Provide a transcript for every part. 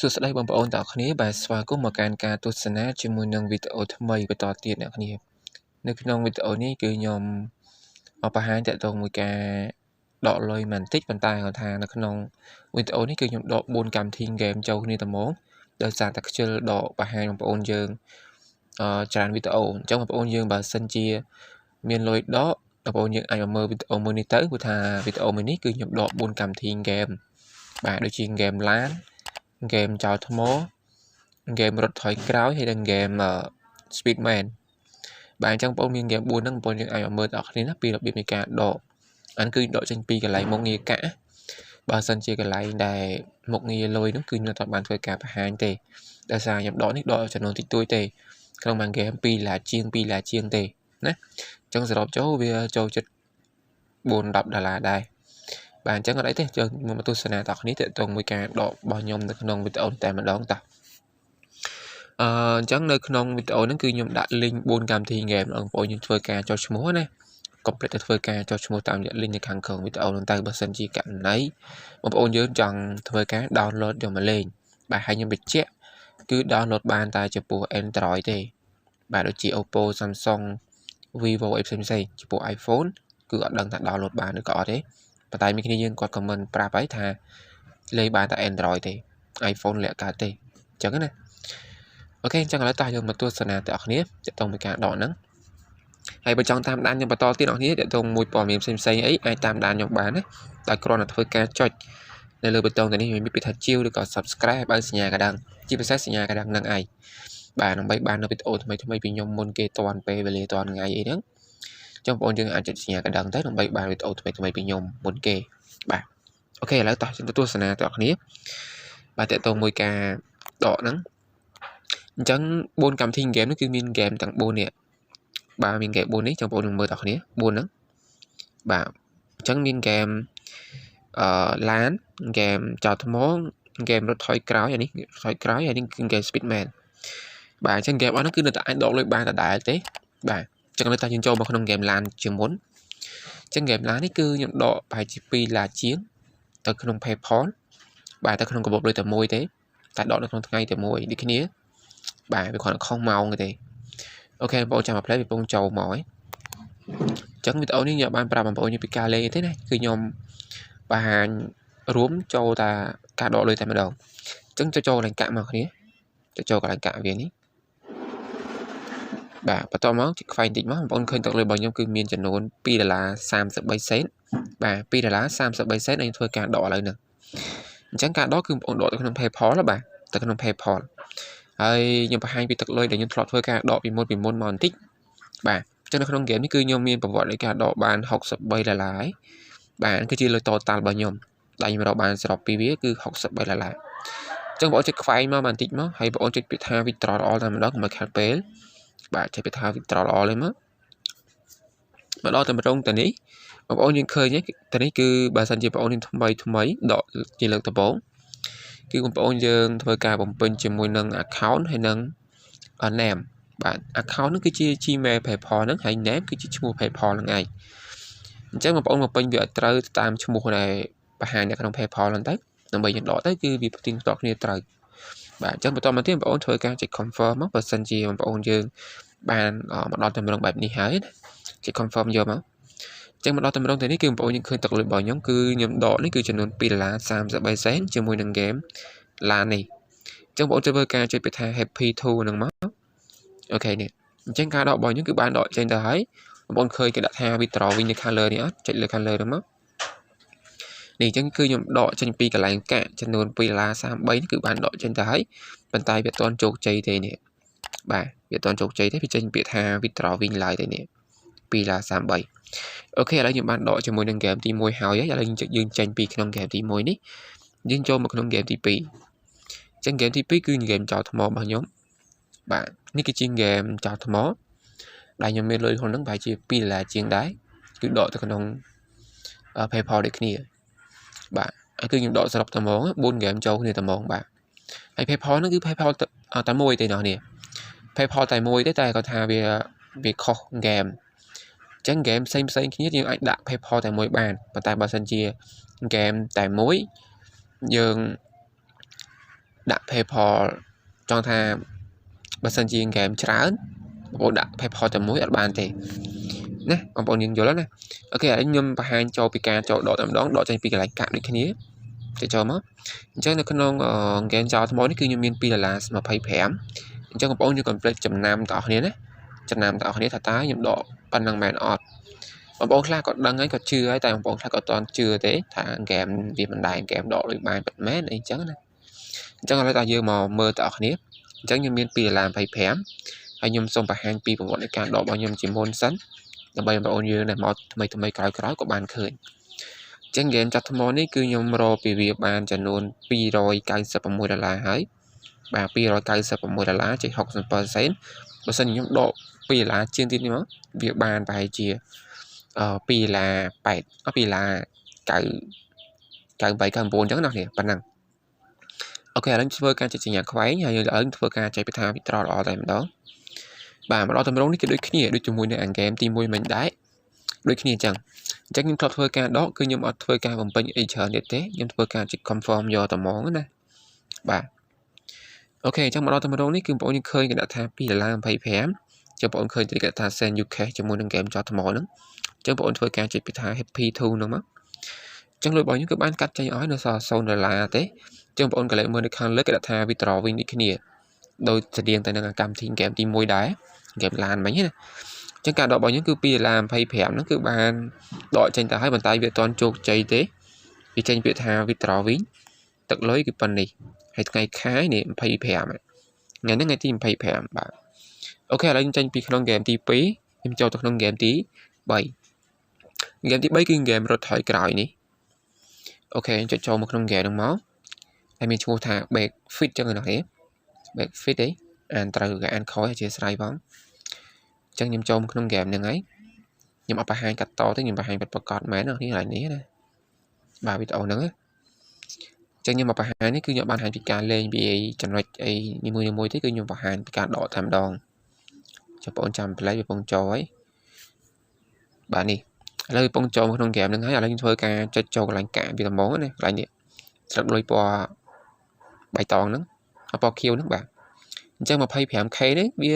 សួស្តីបងប្អូនទាំងអស់គ្នាបាទស្វាគមន៍មកកាន់ការទស្សនាជាមួយនឹងវីដេអូថ្មីបន្តទៀតអ្នកគ្នានៅក្នុងវីដេអូនេះគឺខ្ញុំបង្ហាញតាក់ទងមួយការដកលុយបន្តិចប៉ុន្តែគាត់ថានៅក្នុងវីដេអូនេះគឺខ្ញុំដក4កម្មវិធីហ្គេមចូលគ្នាតែហ្មងដោយសារតែខ្ជិលដកបង្ហាញបងប្អូនយើងច្រើនវីដេអូអញ្ចឹងបងប្អូនយើងបើសិនជាមានលុយដកបងប្អូនយើងអាចមកមើលវីដេអូមួយនេះទៅព្រោះថាវីដេអូមួយនេះគឺខ្ញុំដក4កម្មវិធីហ្គេមបាទដូចជាហ្គេមឡានហ្គេមចោលថ្មហ្គេមរត់ថយក្រោយហើយនិងហ្គេម Speedman បាទអញ្ចឹងបងប្អូនមានហ្គេម4ហ្នឹងបងប្អូនយើងអាចមកមើលដល់គ្នាណាពីរបៀបនៃការដកអានគឺដកចេញពីកន្លែងមុខងារកាក់បើសិនជាកន្លែងដែលមុខងារលុយនោះគឺខ្ញុំអត់បានធ្វើការបង្ហាញទេដោយសារខ្ញុំដកនេះដកចំនួនតិចតួចទេក្នុងមួយហ្គេម2ឡាជាងទេណាអញ្ចឹងសរុបចូលវាចូលចិត្ត$4-10ដែរបាទអញ្ចឹងអត់អីទេចូលមកទស្សនាដល់គ្នាតើតើមួយការដករបស់ខ្ញុំនៅក្នុងវីដេអូតែម្ដងតោះអញ្ចឹងនៅក្នុងវីដេអូហ្នឹងគឺខ្ញុំដាក់ link 4កម្មវិធីហ្គេមបងប្អូនយើងធ្វើការចុះឈ្មោះណាកុំភ្លេចទៅធ្វើការចុះឈ្មោះតាមរយៈ link នៅខាងក្រោមវីដេអូហ្នឹងទៅបើសិនជាករណីបងប្អូនយើងចង់ធ្វើការ download យកមកលេងបាទហើយខ្ញុំបញ្ជាក់គឺ download បានតែចំពោះ Android ទេបាទដូចជា Oppo Samsung Vivo អីផ្សេងចំពោះ iPhone គឺអត់ដឹងថា download បានឬក៏អត់ទេប៉ុន្តែមានគ្នាយើងគាត់ comment ប្រាប់ហើយថាលេងបានតែ Android ទេ iPhone លាក់កើតទេអញ្ចឹងណាអូខេអញ្ចឹងឥឡូវតោះយើងមកទស្សនាទាំងអស់គ្នាទាក់ទងពីការដកហ្នឹងហើយបើចង់តាមដានខ្ញុំបន្តទៀតអ្នកនរទាក់ទងមួយព័ត៌មានផ្សេងអីអាចតាមដានខ្ញុំបានណាដោយគ្រាន់តែធ្វើការចុចនៅលើប៊ូតុងនេះមានពាក្យថាជាវឬក៏ subscribe ឲ្យសញ្ញាកណ្ដឹងជាពិសេសសញ្ញាកណ្ដឹងហ្នឹងឯងបាទដើម្បីបាននៅវីដេអូថ្មីពីខ្ញុំមុនគេតាន់ពេលវេលាតាន់ថ្ងៃអីហ្នឹងចង់បងប្អូនយើងអាចចុចសញ្ញាកណ្ដឹងទៅដើម្បីបានវីដេអូថ្មីពីខ្ញុំមុនគេបាទអូខេឥឡូវតោះយើងទៅទស្សនាទាំងអស់គ្នាបាទតើតើមួយការដកហ្នឹងអញ្ចឹង4កម្មវិធីហ្គេមនេះគឺមានហ្គេមទាំង4នេះបាទមានហ្គេម4នេះចង់បងប្អូនមើលទាំងគ្នា4ហ្នឹងបាទអញ្ចឹងមានហ្គេមឡានហ្គេមចោលថ្មហ្គេមរត់ថយក្រោយអានេះថយក្រោយហើយនេះគឺហ្គេម Speedman បាទអញ្ចឹងហ្គេមអស់ហ្នឹងគឺនៅតែអាចដកលុយបានដដែលទេបាទអញ្ចឹងនៅតែយើងចូលមកក្នុងហ្គេមឡានជាមុនអញ្ចឹងហ្គេមឡាននេះគឺខ្ញុំដកប្រហែលជា2ឡាជាងទៅក្នុង PayPal បាទទៅក្នុងកាបូបលុយតែមួយទេតែដកនៅក្នុងថ្ងៃតែមួយដូចគ្នាបាទវាគ្រាន់តែខុសម៉ោងទេអូខេបងប្អូនចាំមក play ពីពងចូលមកហ៎អញ្ចឹងវីដេអូនេះខ្ញុំបានប្រាប់បងប្អូនពីការលេងទេណាគឺខ្ញុំបង្ហាញរួមចូលតែការដកលុយតែម្ដងអញ្ចឹងចូលកន្លែងកាក់មកគ្នាចូលកន្លែងកាក់វានេះបាទបន្តមកខ្វែងតិចមកបងប្អូនឃើញទឹកលុយរបស់ខ្ញុំគឺមានចំនួន$2.33សេនបាទ$2.33សេនឲ្យធ្វើការដកឥឡូវហ្នឹងអញ្ចឹងការដកគឺបងប្អូនដកទៅក្នុង PayPal បាទទៅក្នុង PayPal ហើយខ្ញុំបង្ហាញពីទឹកលុយដែលខ្ញុំធ្លាប់ធ្វើការដកពីមុនមកបន្តិចបាទអញ្ចឹងនៅក្នុងហ្គេមនេះគឺខ្ញុំមានប្រវត្តិនៃការដកបាន$63ហើយបាទគឺជាលុយ total របស់ខ្ញុំដែលខ្ញុំរកបានសរុបពីវាគឺ$63អញ្ចឹងបងប្អូនចុចខ្វែងមកបន្តិចមកហើយបងប្អូនចុចពាក្យថា withdraw all តែម្ដងកុំឲ្យខាតពេលបាទចុចពាក្យថា withdraw all ឯមកដល់តែម្ដងទៅនេះបងប្អូនយើងឃើញទៅនេះគឺបើសិនជាបងប្អូនថ្មីដកជាលើកដំបូងគឺបងប្អូនយើងធ្វើការបំពេញជាមួយនឹង account ហើយនឹង name បាទ account ហ្នឹងគឺជា Gmail PayPal ហ្នឹងហើយ name គឺជាឈ្មោះ PayPal ហ្នឹងឯងអញ្ចឹងបងប្អូនបំពេញវាឲ្យត្រូវតាមឈ្មោះដែលបង្ហាញនៅក្នុង PayPal ហ្នឹងទៅដើម្បីយើងដកទៅគឺវាផ្ទៀងផ្ទាត់គ្នាត្រូវបាទអញ្ចឹងបន្តមកទៀតបងប្អូនធ្វើការចុច confirm មកបើសិនជាបងប្អូនយើងបានមកដល់តែម្ដងបែបនេះហើយណាចុច confirm យកមកអញ្ចឹងមកដល់តែម្ដងទៅនេះគឺបងប្អូនយើងឃើញទឹកលុយរបស់ខ្ញុំគឺខ្ញុំដកនេះគឺចំនួន$2.33សេនជាមួយនឹងហ្គេមឡាននេះអញ្ចឹងបងប្អូនធ្វើការចុចពាក្យថា happy to ហ្នឹងមកអូខេនេះអញ្ចឹងការដករបស់ខ្ញុំគឺបានដកចេញទៅហើយបងប្អូនឃើញគេដាក់ថា withdraw វិញនៅខាងលើនេះអត់ចុចលើខាងលើហ្នឹងមកនេះអញ្ចឹងគឺខ្ញុំដកចេញពីកន្លែងកាក់ចំនួន$2.33គឺបានដកចេញទៅហើយប៉ុន្តែវាអត់ទាន់ជោគជ័យទេនេះបាទវាអត់ទាន់ជោគជ័យទេវាចេញពាក្យថា withdraw វិញឡើយទេនេះ$2.33អូខេឥឡូវខ្ញុំបានដកជាមួយនឹងហ្គេមទី1ហើយឥឡូវយើងចេញពីក្នុងហ្គេមទី1នេះយើងចូលមកក្នុងហ្គេមទី2អញ្ចឹងហ្គេមទី2គឺហ្គេមចោលថ្មរបស់ខ្ញុំបាទនេះគឺជាហ្គេមចោលថ្មដែលខ្ញុំមានលុយក្នុងហ្នឹងប្រហែលជា$2ជាងដែរគឺដកទៅក្នុង PayPal ដូចគ្នាបាទហើយគឺខ្ញុំដកសរុបតែហ្មង4ហ្គេមចូលគ្នាតែហ្មងបាទហើយ PayPal ហ្នឹងគឺ PayPal តែមួយទេអ្នកនាង PayPal តែមួយទេតែគាត់ថាវាខុសហ្គេមអញ្ចឹងហ្គេមផ្សេងគ្នាយើងអាចដាក់ PayPal តែមួយបានប៉ុន្តែបើសិនជាហ្គេមតែមួយយើង ដាក់ PayPal ចង់ថាបើសិនជាហ្គេមច្រើនបងប្អូនដាក់ PayPal តែមួយអត់បានទេណាបងប្អូនយើងយល់ហើយណាអូខេឥឡូវខ្ញុំបង្ហាញចូលពីការចូលដកតែម្ដងដកចេញពីកន្លែងកាក់ដូចគ្នាទៅចូលមកអញ្ចឹងនៅក្នុងហ្គេមចោលថ្មនេះគឺខ្ញុំមាន$2.25អញ្ចឹងបងប្អូនយើងកុំភ្លេចចំណាំតអស់គ្នាណាចំណាំតអស់គ្នាថាតើខ្ញុំដកប៉ុណ្ណឹងមែនអត់បងប្អូនខ្លះគាត់ដឹងហើយគាត់ជឿហើយតែបងប្អូនខ្លះគាត់អត់ជឿទេថាហ្គេមវាមិនដែរហ្គេមដកលុយបានពិតមែនអីចឹងណាអញ្ចឹងឥឡូវតើយើងមកមើលតអស់គ្នាអញ្ចឹងខ្ញុំមាន$2.25ហើយខ្ញុំសូមបង្ហាញពីប្រវត្តិនៃការដករបស់ខ្ញុំជាមុនសិនដើម្បីបងប្អូនយើងដែលមកថ្មីក្រោយក៏បានឃើញអញ្ចឹងហ្គេមចាត់ថ្មនេះគឺខ្ញុំរកពីវាបានចំនួន$296ហើយបាទ$296.67បើសិនខ្ញុំដក$2ជាងទៀតនេះមកវាបានប្រហែលជា$2.98 អញ្ចឹងណាប៉ុណ្ណឹងអូខេឥឡូវធ្វើការចុចសញ្ញាខ្វែងហើយឥឡូវធ្វើការចែកពីថាវិត្រល្អតែម្ដងបាទម្ដងតម្រងនេះគឺដូចគ្នាដូចជាមួយនៅអាហ្គេមទី1មិញដែរដូចគ្នាអញ្ចឹងខ្ញុំធ្លាប់ធ្វើការដកគឺខ្ញុំអត់ធ្វើការបំពេញអីច្រើនទៀតទេខ្ញុំធ្វើការចុច confirm យកតែហ្មងណាបាទអូខេអញ្ចឹងម្ដងតម្រងនេះគឺបងប្អូនឃើញគេដាក់ថា$2.25ចាំបងប្អូនឃើញគេដាក់ថា send you cash ជាមួយនឹងហ្គេមចោលថ្មហ្នឹងអញ្ចឹងបងប្អូនធ្វើការចុចពីថា happy to ហ្នឹងមកអញ្ចឹងលុយរបស់យើងគឺបានកាត់ចេញឲ្យនៅសល់$0ទេអញ្ចឹងបងប្អូនក៏លេខមើលនៅខាងលើគេដាក់ថា withdraw វិញដូចគ្នាដោយស្តៀងទៅនឹងកម្មវិធីហ្គេមទី1ដែរហ្គេមឡានមិញណាអញ្ចឹងការដករបស់យើងគឺ$2.25ហ្នឹងគឺបានដកចេញទៅហើយប៉ុន្តែវាអត់ទាន់ជោគជ័យទេវាចេញពាក្យថា withdraw វិញទឹកលុយគឺប៉ុណ្នេះហើយថ្ងៃខែនេះ25ថ្ងៃហ្នឹងថ្ងៃទី25បាទអូខេឥឡូវខ្ញុំចេញពីក្នុងហ្គេមទី2ខ្ញុំចូលទៅក្នុងហ្គេមទី3ហ្គេមទី3គឺហ្គេមរត់ថយក្រោយនេះអូខេចុចចូលមកក្នុងហ្គេមហ្នឹងមកហើយមានឈ្មោះថា back fit ចឹងណាគេ back fit អីអានត្រូវក៏អានខុសអធិស្ឋានបងអញ្ចឹងខ្ញុំចូលមកក្នុងហ្គេមហ្នឹងហើយខ្ញុំអត់បង្ហាញកាត់តទេខ្ញុំបង្ហាញពិតប្រាកដមែននេះឡើយនេះណាបាទវីដេអូហ្នឹងអញ្ចឹងខ្ញុំមកបង្ហាញនេះគឺខ្ញុំបានបង្ហាញពីការលេងពីចំណុចអីនីមួយទេគឺខ្ញុំបង្ហាញពីការដកតែម្ដងចាំបងចាំផ្លេចវាពងចូលហើយបាទនេះឥឡូវពងចូលក្នុងហ្គេមហ្នឹងហើយឥឡូវខ្ញុំធ្វើការចុចចូលកន្លែងកាក់ពីដំបូងណាកន្លែងនេះស្រុកលុយពណ៌បៃតងហ្នឹងពណ៌ខៀវហ្នឹងបាទអញ្ចឹង 25k នេះវា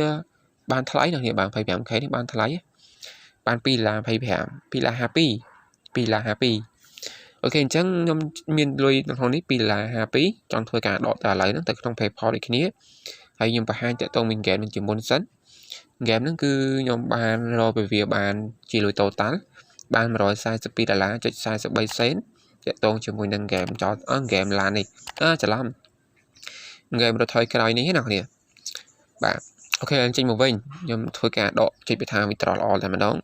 បានថ្លៃណាស់នេះបាន 25k នេះបានថ្លៃបាន$2.52អូខេអញ្ចឹងខ្ញុំមានលុយនៅក្នុងនេះ$2.52ចង់ធ្វើការដកតែឥឡូវហ្នឹងទៅក្នុង PayPal ដូចគ្នាហើយខ្ញុំបង្ហាញតាក់ទងវិញហ្គេមនឹងជាមុនសិនហ្គេមហ្នឹងគឺខ្ញុំបានរកពីវាបានជាលុយ total បាន$142.43តាក់ទងជាមួយនឹងហ្គេមចោលហ្គេមឡាននេះច្រឡំហ្គេមរត់ថយក្រោយនេះណាគ្នាបាទអូខេចេញមកវិញខ្ញុំធ្វើការដកចេញពីថាវិត្រល្អតែម្ដង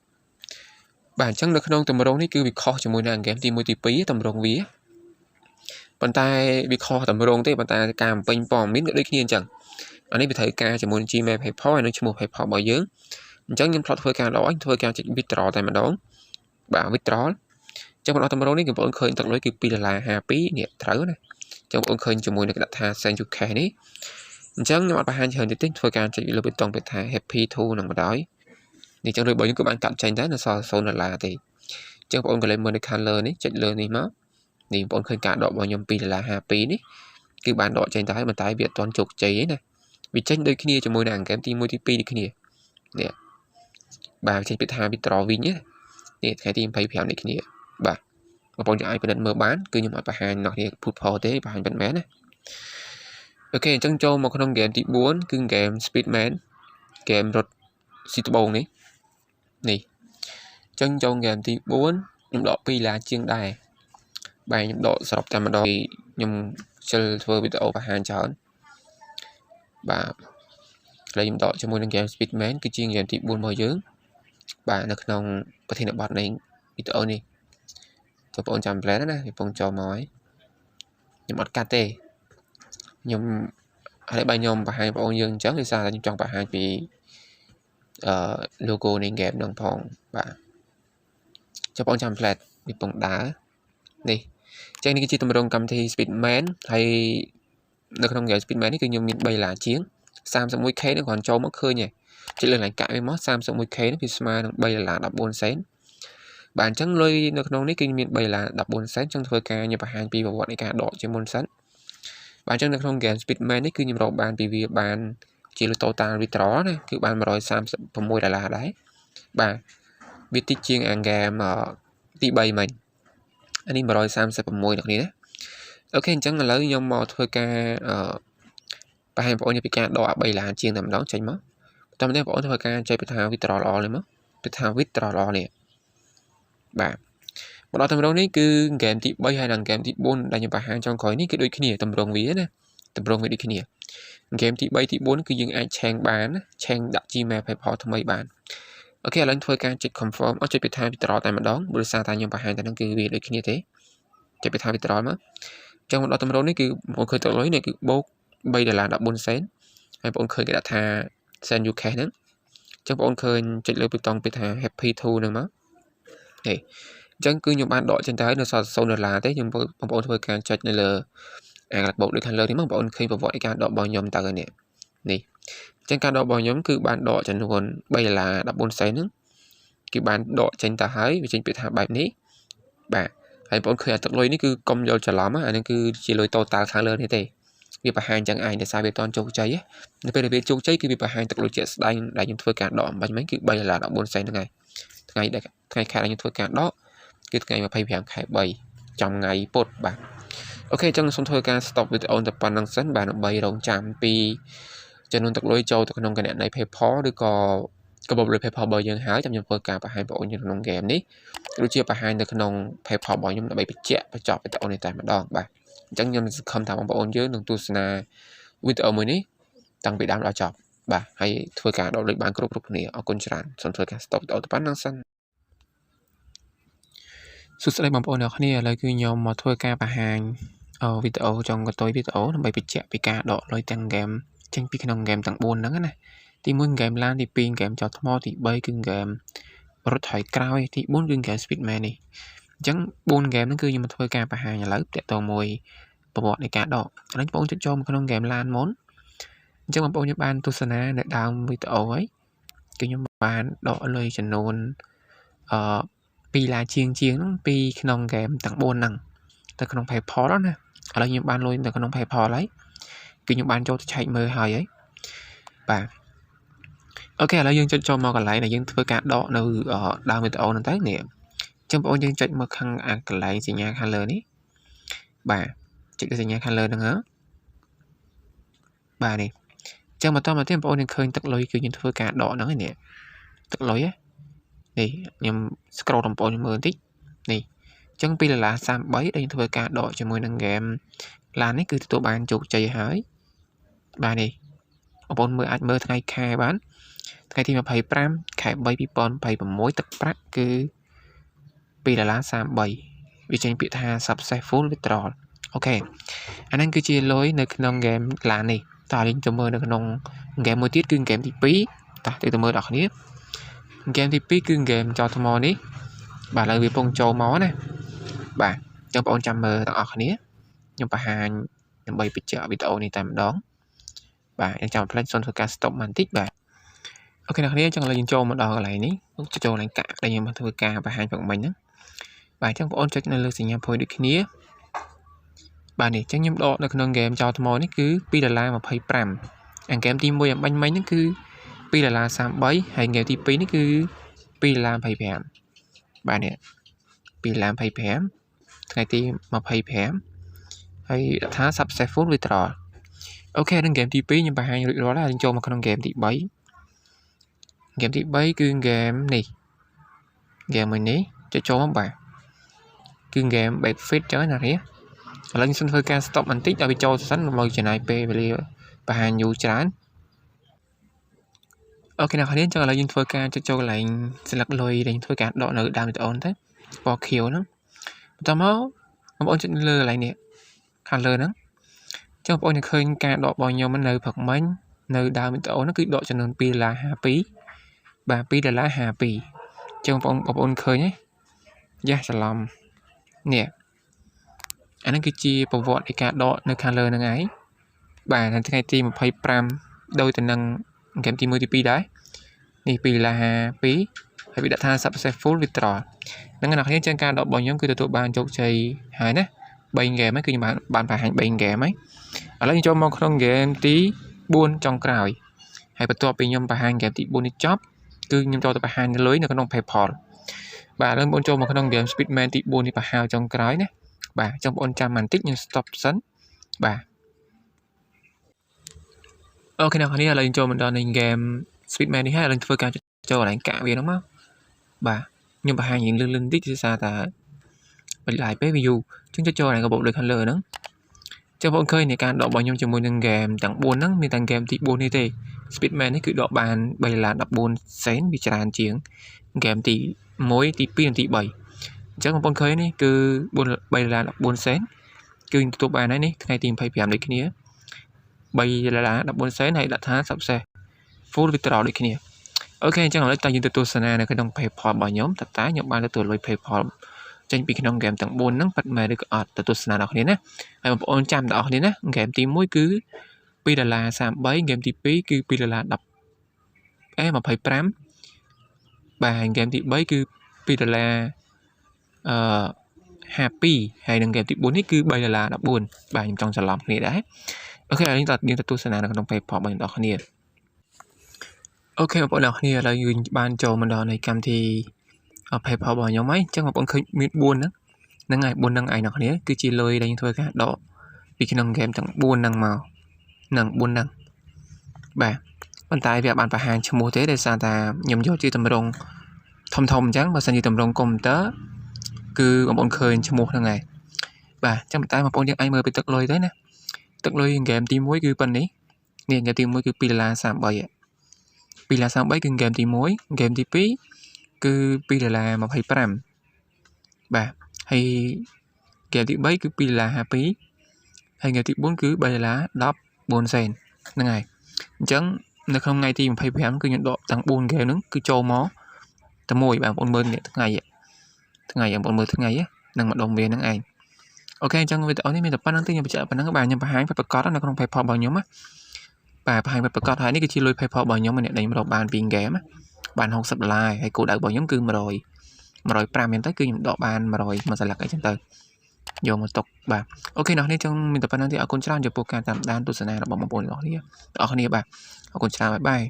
បាទអញ្ចឹងនៅក្នុងតម្រងនេះគឺវាខុសជាមួយនឹងហ្គេមទី1ទី2តម្រងវាប៉ុន្តែវាខុសតម្រងទេប៉ុន្តែការបំពេញព័ត៌មានក៏ដូចគ្នាអញ្ចឹងអានេះវាត្រូវការជាមួយនឹង Gmail PayPal ហើយនឹងឈ្មោះ PayPal របស់យើងអញ្ចឹងខ្ញុំធ្លាប់ធ្វើការដកធ្វើការចុច withdraw តែម្ដងបាទ withdraw អញ្ចឹងបងប្អូនតម្រងនេះគឺបងប្អូនឃើញទឹកលុយគឺ$2.52នេះត្រូវណាអញ្ចឹងបងប្អូនឃើញជាមួយនឹងដាក់ថា send you cash នេះអញ្ចឹងខ្ញុំអត់បង្ហាញច្រើនទេធ្វើការចុចលើប៊ូតុងពាក្យថា happy to នឹងបណ្ដោយនេះចឹងលុយរបស់យើងគឺបានកាត់ចេញដែរនៅសល់$0ទេអញ្ចឹងបងប្អូនក៏លេខមើលនៅខាងលើនេះចុចលើនេះមកនេះបងប្អូនឃើញការដករបស់ខ្ញុំ$2.52នេះគឺបានដកចេញទៅហើយប៉ុន្តែវាអត់ទាន់ជោគជ័យទេណាវាចេញដូចគ្នាជាមួយនឹងហ្គេមទី1ទី2ដូចគ្នានេះបាទចេញពីថា withdraw វិញនេះថ្ងៃទី25នេះគ្នាបាទបងប្អូនអាចពិនិត្យមើលបានគឺខ្ញុំអត់បង្ហាញអ្នកគ្នាភូតផលទេបង្ហាញប៉ុណ្ណែនណាអូខេអញ្ចឹងចូលមកក្នុងហ្គេមទី4គឺហ្គេម Speedman ហ្គេមរត់ស៊ីត្បូងនេះអញ្ចឹងចូលហ្គេមទី4ខ្ញុំដក$2ជាងដែរបាទខ្ញុំដកសរុបតែម្ដងខ្ញុំជិលធ្វើវីដេអូបង្ហាញច្រើនបាទហើយខ្ញុំដកជាមួយនឹងហ្គេម Speedman គឺជាហ្គេមទី4របស់យើងបាទនៅក្នុងប្រធានបទនៃវីដេអូនេះបងប្អូនចាំផ្លែណាពីពងចូលមកហើយខ្ញុំអត់កាត់ទេខ្ញុំហើយបើខ្ញុំបង្ហាញបងប្អូនយើងអញ្ចឹងគឺសារតែខ្ញុំចង់បង្ហាញពីlogo នៃហ្គេមហ្នឹងផងបាទចាំបងចាំផ្លែពីពងដើរនេះអញ្ចឹងនេះគឺជាទម្រង់កម្មវិធី Speedman ហើយនៅក្នុងហ្គេម Speedman នេះគឺខ្ញុំមាន$3ជាង 31k នេះគ្រាន់ចូលមកឃើញទេចុចលើកន្លែងកាក់វាមក 31k នេះវាស្មើនឹង$3.14បាទអញ្ចឹងលុយនៅក្នុងនេះគឺមាន$3.14ចឹងធ្វើការខ្ញុំបង្ហាញពីប្រវត្តិនៃការដកជាមុនសិន bạn chẳng được không game Speedman ấy cứ nhầm rộng bàn vì vì bạn chỉ là total withdraw này cứ bạn 136 đô la đấy bạn biết tích chiên ăn game ở tí bay mình anh đi 136được này ok chẳng là lấy nhau mò thôi ca bà hàng bộ như bị ca đỏ bay là chiên tầm đó chạy mất tầm này bộ thôi ca chạy bị thao withdraw lo lên mất bị thao withdraw lo nè bạn một đó tầm đó này cứ game tí bay hay là game tí bốn là như bà hàng trong khói ní cái đôi kia tầm rồng vía nè tầm rồng với đi kia game tí bay tí bốn cứ dừng ai trang bán trang đặt chi mà phải bỏ thằng mấy bạn ok lên thôi ca check confirm ở trên bị thao withdraw tại mà đón bữa sau ta như bà hàng ta đăng ký về đôi kia thế chạy bị thao withdraw mất trong một đó tầm đó này cứ một khởi tội lối này cứ bố bây giờ là đặt 4 cent hay bọn khởi cái đặt thà sen UK nữa trong bọn khởi chạy lên bê tông bị thà happy thu nữa mà thì chẳng cứ những bạn đội trên trái nó sau nữa là thế nhưng bọn thôi càng chạy này là lạc bộ được thành lời thì mà bọn khi vào vội càng đội bao nhóm ta rồi nè nè trên càng đội bao nhóm cứ bạn đội trên nguồn bây giờ là đặt 4 cent nữa cái bạn đội trên ta hái vì trên bị thà bài ní bạn hay bọn khởi tập lối ní cứ công vô trả lắm á anh cứ chỉ lối total khá lớn thế thì vì bà hàng chẳng ai để sai về toàn châu cháy á nếu về châu cháy cái bà hàng tật lối chết đây là những thôi cản đỏ bánh mấy cái bây là đỏ 4 cent ngày ngày khai là những thôi cản đó cái ngày mà pay hàng khai bày trong ngày bột bạn ok trong xong thôi ca stop video tập bản năng sẵn bạn bày đồng chạm pi cho nên tật lối châu tật nông cái này PayPal được có bộ lời PayPal bày dân hái trong những thôi cả bà hai bộ như nông game ní đôi chia bà hai được nông PayPal bày nhưng đã bị chẹt và chọc với tạo này tại mà đòn bạn chẳng nhầm không thảo bọn dưới nông tu sna video mới ní tăng bị đám đã chọc bà hay thôi cả độ lịch bán group này ở con tràn xong thôi cả stop đầu tập bản năng sẵnสุดท้ายบางคนเนี่ยเลยคือยอมมาถ้วยกาประหารวิดีโอจงกับตัววิดีโอทำไมไปเจาะไปกาดอกเลยจังเกมจังปีขนมเกมต่างบนนั่นนะที่มึงเกมล้านที่ปีนเกมจอทมอที่ใบกึ่งเกมรถไถกราวที่บนกึ่งเกมสปีดแมนนี่จังบนเกมนั่นคือยอมมาถ้วยกาประหารอย่างไรแต่ตัวมวยประวัติในการดอกอันนั้นบางคนจะจอมขนมเกมล้านม้วนจังบางคนจะบานตุสนาในดาววิดีโอไว้คือยอมบานดอกเลยจำนวนปีlà chiênปีขนมเกมต่างบนนั่งแต่ขนมไผ่พอแล้วนะอะไรอย่างบ้านลอยแต่ขนมไผ่พอlấyคืออย่างบ้านโจจะใช้มือหายấy bà ok là dương cho mò còn lại là dươngធ្វើការដកនៅដើមវីដេអូហ្នឹងទៅនេះចឹងបងប្អូនយើងចុចមកខាងអាកន្លែងសញ្ញាខាងលើនេះបាទចុចសញ្ញាខាងលើហ្នឹងហ៎បាទនេះចឹងបន្តមកទៀតបងប្អូននឹងឃើញទឹកលុយគឺយើងធ្វើការដកហ្នឹងឯនេះទឹកលុយនេះខ្ញុំ scroll ដំបូងមើលបន្តិចនេះចឹង$2.33ដែលធ្វើការដកជាមួយនឹង game ឡាននេះគឺទទួលបានជោគជ័យហើយបាទនេះបងប្អូនមើលអាចមើលថ្ងៃខែបានថ្ងៃទី25ខែ3 2026ទឹកប្រាក់គឺ$2.33វាចេញពាក្យថា successful withdrawal អូខេអាហ្នឹងគឺជាលុយនៅក្នុង game ឡាននេះតើយើងទៅមើលនៅក្នុង game មួយទៀតគឺ game ទី2តោះទៅមើលដល់គ្នា game ទី2គឺ game ចោលថ្មនេះបាទឥឡូវវាពងចូលមកណាបាទចឹងបងប្អូនចាំមើលទាំងអស់គ្នាខ្ញុំបង្ហាញដើម្បីបញ្ជាក់វីដេអូនេះតែម្ដងបាទយើងចាំផ្លេចសូមធ្វើការ stop បន្តិចបាទអូខេអ្នកគ្នាចឹងឥឡូវយើងចូលមកដល់កន្លែងនេះចូលកន្លែងកាក់ដែលយើងមកធ្វើការបង្ហាញផងមិញហ្នឹងបាទចឹងបងប្អូនចុចនៅលើសញ្ញាភួយដូចគ្នាបាទនេះចឹងខ្ញុំដកនៅក្នុង game ចោលថ្មនេះគឺ$2.25អា game ទី1អំបញ្ញមិញហ្នឹងគឺ$2.33ហើយ game ទី2នេះគឺ$2.25បាទនេះ$2.25ថ្ងៃទី25ហើយថា successful withdrawal អូខេនឹង game ទី2ខ្ញុំបង្ហាញរួចរាល់ហើយយើងចូលមកក្នុង game ទី3 game ទី3គឺ game នេះ game មួយនេះចូលមកបាទគឺ game Backfit ចឹងណានេះឥឡូវខ្ញុំធ្វើការ stop បន្តិចឲ្យវាចូលសិនមកចំណាយពេលវេលាបង្ហាញយូរច្រើនអូខេអ្នកនាងចឹងឥឡូវយើងធ្វើការចុចចូលកន្លែងស្លឹកលុយដែលយើងធ្វើការដកនៅដើមវីដេអូហ្នឹងទៅពណ៌ខៀវហ្នឹងបន្តមកបងប្អូនចុចលើកន្លែងនេះខាងលើហ្នឹងចឹងបងប្អូននឹងឃើញការដករបស់ខ្ញុំនៅព្រឹកមិញនៅដើមវីដេអូហ្នឹងគឺដកចំនួន$2.52បាទ$2.52ចឹងបងប្អូនឃើញទេយ៉ាច្រឡំនេះអាហ្នឹងគឺជាប្រវត្តិនៃការដកនៅខាងលើហ្នឹងឯងបាទនៅថ្ងៃទី25ដោយទៅនឹង game ទី1ទី2ដែរនេះ$2.52ហើយវាដាក់ថា successful withdrawal ហ្នឹងអ្នកនាងចឹងការដករបស់ខ្ញុំគឺទទួលបានជោគជ័យហើយណា3 game ហ្នឹងគឺខ្ញុំបានបង្ហាញ3 game ហើយ ឥឡូវចូលមកក្នុងហ្គេមទី4ចុងក្រោយហើយបន្ទាប់ពីខ្ញុំបង្ហាញហ្គេមទី4នេះចប់គឺខ្ញុំចូលទៅបង្ហាញលុយនៅក្នុង PayPal បាទឥឡូវបងចូលមកក្នុងហ្គេម Speedman ទី4នេះបង្ហាញចុងក្រោយណាបាទចង់បងចាំបន្តិចខ្ញុំ stop សិនបាទអូខេអ្នកនរឥឡូវចូលមកដល់នៃហ្គេម Speedman នេះហើយឥឡូវធ្វើការចូលកន្លែងកាក់វាហ្នឹងមកបាទខ្ញុំបង្ហាញរៀងលឿនៗបន្តិចដោយសារតែបន្លាយពេល view អញ្ចឹងចូលកន្លែងកាបូបលើខាងលើហ្នឹងចាំបងឃើញនៃការដករបស់ខ្ញុំជាមួយនឹងហ្គេមទាំង4ហ្នឹងមានតែហ្គេមទី4នេះទេ Speedman នេះគឺដកបាន$3.14សេនវាច្រើនជាងហ្គេមទី1ទី2និងទី3អញ្ចឹងបងប្អូនឃើញនេះគឺ$3.14សេនគឺទទួលបានហើយនេះថ្ងៃទី25ដូចគ្នា$3.14សេនហើយដាក់ថា success full withdraw ដូចគ្នាអូខេអញ្ចឹងឥឡូវតើយើងទៅទស្សនានៅក្នុង PayPal របស់ខ្ញុំតើខ្ញុំបានទទួលលុយ PayPal ចេញពីក្នុងហ្គេមទាំង4ហ្នឹងប៉ាត់មែនឬក៏អត់ទៅទស្សនាដល់គ្នាណាហើយបងប្អូនចាំដល់គ្នាណាហ្គេមទី1គឺ$2.33ហ្គេមទី2គឺ$2.25បាទហ្គេមទី3គឺ$2.52ហើយនឹងហ្គេមទី4នេះគឺ$3.14បាទខ្ញុំចង់ច្រឡំគ្នាដែរអូខេឥឡូវយើងទៅទស្សនានៅក្នុង PayPal របស់អ្នកគ្នាអូខេបងប្អូនអ្នកគ្នាឥឡូវយើងបានចូលមកដល់នៃកម្មវិធី PayPal របស់ខ្ញុំហើយអញ្ចឹងបងប្អូនឃើញមាន4ហ្នឹងហើយ4ហ្នឹងឯងអ្នកគ្នាគឺជាលុយដែលយើងធ្វើការដកពីក្នុងហ្គេមទាំង4ហ្នឹងមកនឹង4ហ្នឹងបាទប៉ុន្តែវាបានបង្ហាញឈ្មោះទេដោយសារតែខ្ញុំយកជាតម្រងធំអញ្ចឹងបើសិនជាតម្រងកុំព្យូទ័រគឺបងប្អូនឃើញឈ្មោះហ្នឹងហើយបាទអញ្ចឹងប៉ុន្តែបងប្អូនយើងអាចមើលពីទឹកលុយទៅណាទឹកលុយហ្គេមទី1គឺប៉ុណ្នេះនេះហ្គេមទី1គឺ$2.33$2.33គឺហ្គេមទី1ហ្គេមទី2គឺ$2.25បាទហើយហ្គេមទី3គឺ$2.52ហើយហ្គេមទី4គឺ$3.14សេនហ្នឹងហើយអញ្ចឹងនៅក្នុងថ្ងៃទី25គឺខ្ញុំដកទាំង4ហ្គេមហ្នឹងគឺចូលមកតែមួយបងប្អូនមើលថ្ងៃបងប្អូនមើលថ្ងៃហ្នឹងម្ដងវាហ្នឹងឯងអូខេអញ្ចឹងវីដេអូនេះមានតែប៉ុណ្្នឹងទេខ្ញុំបញ្ជាក់ប៉ុណ្្នឹងបាទខ្ញុំបង្ហាញប្រកាសនៅក្នុង PayPal របស់ខ្ញុំណាបាទបង្ហាញប្រកាសហើយនេះគឺជាលុយ PayPal របស់ខ្ញុំអ្នកដេញរកបានពីហ្គេមបាន$60ហើយគោលដៅរបស់ខ្ញុំគឺ105មានទៅគឺខ្ញុំដកបាន100សន្លឹកអីចឹងទៅយកមកទុកបាទអូខេអ្នកនេះចឹងមានតែប៉ុណ្្នឹងទេអរគុណច្រើនចំពោះការតាមដានទស្សនារបស់បងប្អូនអ្នកគ្នាបាទអរគុណច្រើនបាយបាយ